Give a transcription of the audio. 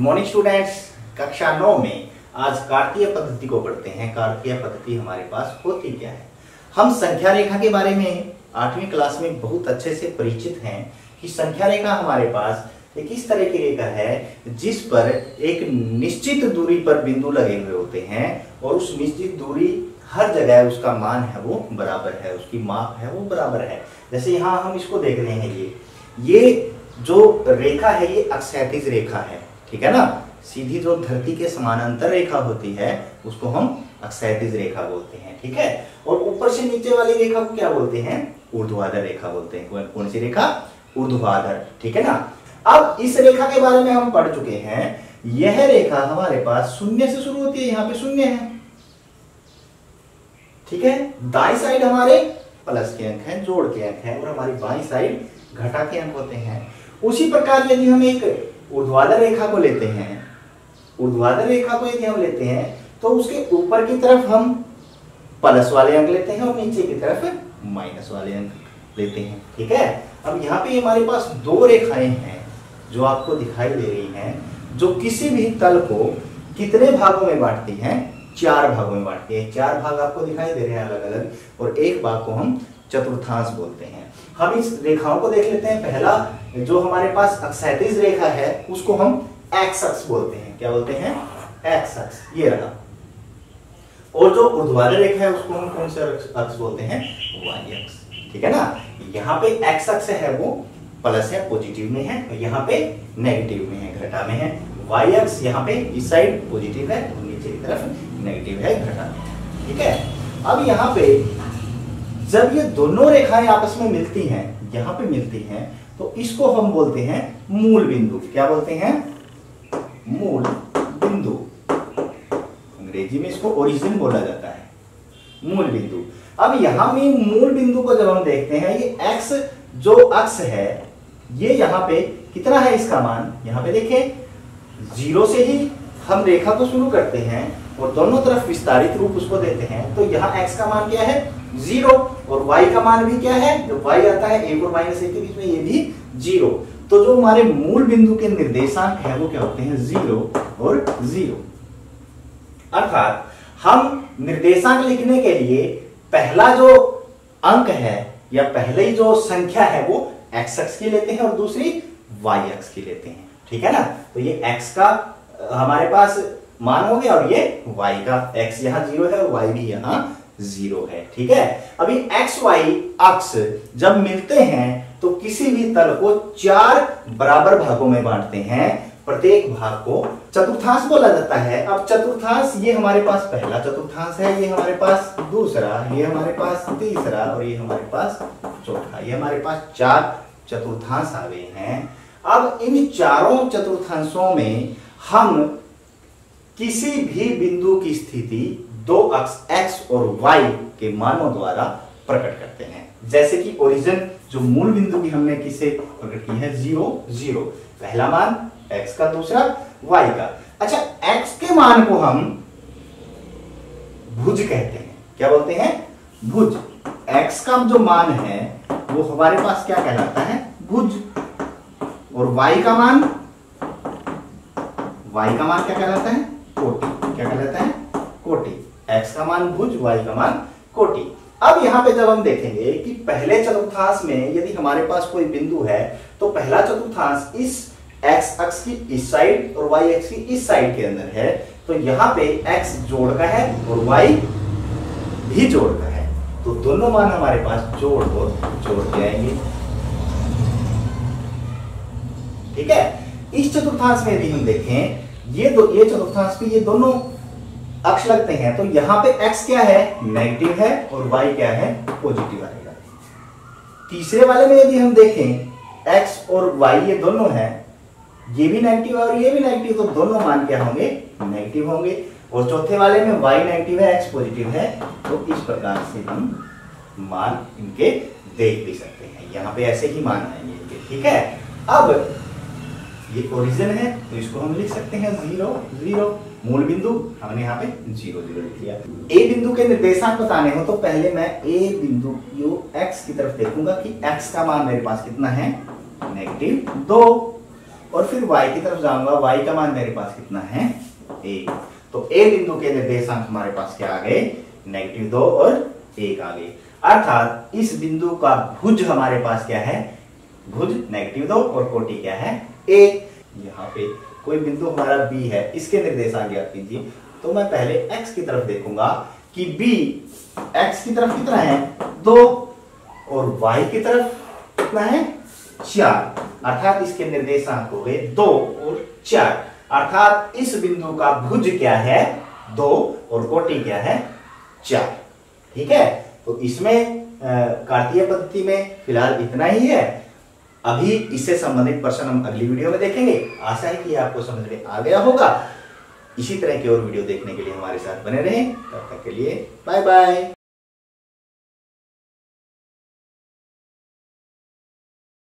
Morning students, कक्षा 9 में आज कार्तीय पद्धति को पढ़ते हैं। कार्तीय पद्धति हमारे पास होती क्या है? हम संख्या रेखा के बारे में 8वीं क्लास में बहुत अच्छे से परिचित हैं कि संख्या रेखा हमारे पास एक इस तरह की रेखा है जिस पर एक निश्चित दूरी पर बिंदु लगे हुए होते हैं और उस निश्चित दूरी हर जगह उसका मान है वो बराबर है, उसकी माप है वो बराबर है। जैसे यहाँ हम इसको देख रहे हैं, ये जो रेखा है ये अक्षैतिज रेखा है, ठीक है ना। सीधी जो धरती के समानांतर रेखा होती है उसको हम अक्षैतिज रेखा बोलते हैं, ठीक है। और ऊपर से नीचे वाली रेखा को क्या बोलते हैं? ऊर्ध्वाधर रेखा बोलते हैं। कौन सी रेखा? ऊर्ध्वाधर, ठीक है ना। अब इस रेखा के बारे में हम पढ़ चुके हैं। यह रेखा हमारे पास शून्य से शुरू होती है, यहाँ पे शून्य है, ठीक है। दाईं साइड हमारे प्लस के अंक हैं, जोड़ के अंक हैं, और हमारी बाईं साइड घटा के अंक होते हैं। उसी प्रकार यदि हम एक ऊर्ध्वाधर रेखा को लेते हैं, ऊर्ध्वाधर रेखा को यदि हम लेते हैं तो उसके ऊपर की तरफ हम प्लस वाले अंक लेते हैं और नीचे की तरफ माइनस वाले अंक लेते हैं, ठीक है। अब यहाँ पे हमारे पास दो रेखाएं हैं जो आपको दिखाई दे रही हैं, जो किसी भी तल को कितने भागों में बांटती हैं? 4 भागों में बांटती है। 4 भाग आपको दिखाई दे रहे हैं अलग अलग, और एक भाग को हम चतुर्थांश बोलते हैं। हम इस रेखाओं को देख लेते हैं। पहला जो हमारे पास अक्षैतिज रेखा है उसको हम एक्स अक्ष बोलते हैं। क्या बोलते हैं? एक्स अक्ष, ये रहा। और जो ऊर्ध्वाधर रेखा है उसको हम कौन सा अक्ष बोलते हैं? वाई अक्ष, ठीक है ना। यहाँ पे एक्स अक्ष है वो प्लस है, पॉजिटिव में है, और यहाँ पे नेगेटिव में है, घटा में है। वाई अक्ष यहाँ पे इस साइड पॉजिटिव है और नीचे की तरफ नेगेटिव है, घटा में है, ठीक है। अब यहाँ पे जब ये दोनों रेखाएं आपस में मिलती हैं, यहाँ पे मिलती हैं, तो इसको हम बोलते हैं मूल बिंदु। क्या बोलते हैं? मूल बिंदु। अंग्रेजी में इसको ओरिजिन बोला जाता है, मूल बिंदु। अब यहाँ में मूल बिंदु को जब हम देखते हैं, ये एक्स जो अक्ष है ये यहाँ पे कितना है इसका मान? यहाँ पे देखें, 0 से ही हम रेखा को शुरू करते हैं और दोनों तरफ विस्तारित रूप उसको देते हैं। तो यहाँ x का मान क्या है? 0, और y का मान भी क्या है? जब y आता है 1 और -1 के बीच में, ये भी 0। तो जो हमारे मूल बिंदु के निर्देशांक है वो क्या होते हैं? 0 और 0। अर्थात हम निर्देशांक लिखने के लिए पहला जो अंक है या पहले जो संख्या है वो x अक्ष की लेते हैं और दूसरी y अक्ष की लेते हैं, ठीक है ना। तो ये x का हमारे पास मान हो गया और ये y का, x यहाँ 0 है और y भी यहाँ 0 है, ठीक है। अभी x y अक्ष जब मिलते हैं तो किसी भी तल को 4 बराबर भागों में बांटते हैं। प्रत्येक भाग को चतुर्थांश बोला जाता है। अब चतुर्थांश, ये हमारे पास पहला चतुर्थांश है, ये हमारे पास दूसरा, ये हमारे पास तीसरा और ये हमारे पास चौथा। ये हमारे पास 4 चतुर्थांश आ गए हैं। अब इन चारों चतुर्थांशों में हम किसी भी बिंदु की स्थिति दो अक्ष x और y के मानों द्वारा प्रकट करते हैं। जैसे कि ओरिजिन जो मूल बिंदु की हमने किससे प्रकट की है? 0 0, पहला मान x का, दूसरा y का। अच्छा, x के मान को हम भुज कहते हैं। क्या बोलते हैं? भुज। x का जो मान है वो हमारे पास क्या कहलाता है? भुज। और y का मान क्या कहलाता है? कोटि। क्या कहलाता है? कोटि। x का मान भुज, y का मान कोटि। अब यहाँ पे जब हम देखेंगे कि पहले चतुर्थांश में यदि हमारे पास कोई बिंदु है तो पहला चतुर्थांश इस x अक्ष की इस साइड और y अक्ष की इस साइड के अंदर है, तो यहाँ पे x जोड़ का है और y भी जोड़ का है, तो दोनों मान हमारे पास जोड़ के आएंगे, ठीक है। इस चतुर्थांश में यदि हम देखें, ये चतुर्थांश पे ये दोनों अक्ष लगते हैं, तो यहाँ पे x क्या है? नेगेटिव है और y क्या है? पॉजिटिव आएगा। तीसरे वाले में यदि हम देखें, x और y ये दोनों हैं, ये भी नेगेटिव है और ये भी नेगेटिव, तो दोनों मान क्या होंगे? नेगेटिव होंगे। और चौथे वाले में y नेगेटिव है, x पॉजिटिव है, तो इस प्रकार से हम मान इनके देख भी सकते हैं। यहाँ पे ऐसे ही मान आएंगे इनके, ठीक है। अब ये ओरिजिन है तो इसको हम लिख सकते हैं 0 0। मूल बिंदु हमने यहाँ पे 0 0 लिख लिया। ए बिंदु के निर्देशांक बताने हो तो पहले मैं ए बिंदु x की तरफ देखूंगा कि x का मान मेरे पास कितना है? -2। और फिर y की तरफ जाऊंगा, y का मान मेरे पास कितना है 1। तो a बिंदु के निर्देशांक हमारे पास क्या आ गए, -2 और 1 आ गए। अर्थात इस बिंदु का भुज हमारे पास क्या है, भुज -2 और कोटि क्या है 1। यहाँ पे कोई बिंदु हमारा b है, इसके निर्देशांक ज्ञात कीजिए। तो मैं पहले x की तरफ देखूंगा कि b x की तरफ कितना है 2 और y की तरफ कितना है 4, अर्थात इसके निर्देशांक हो गए 2 और 4। अर्थात इस बिंदु का भुज क्या है 2 और कोटि क्या है 4। ठीक है, तो इसमें कार्तीय पद्धति में फिलहाल इतना ही है। अभी इससे संबंधित प्रश्न हम अगली वीडियो में देखेंगे। आशा है कि आपको समझ में आ गया होगा। इसी तरह की और वीडियो देखने के लिए हमारे साथ बने रहें। तब तक के लिए बाय बाय।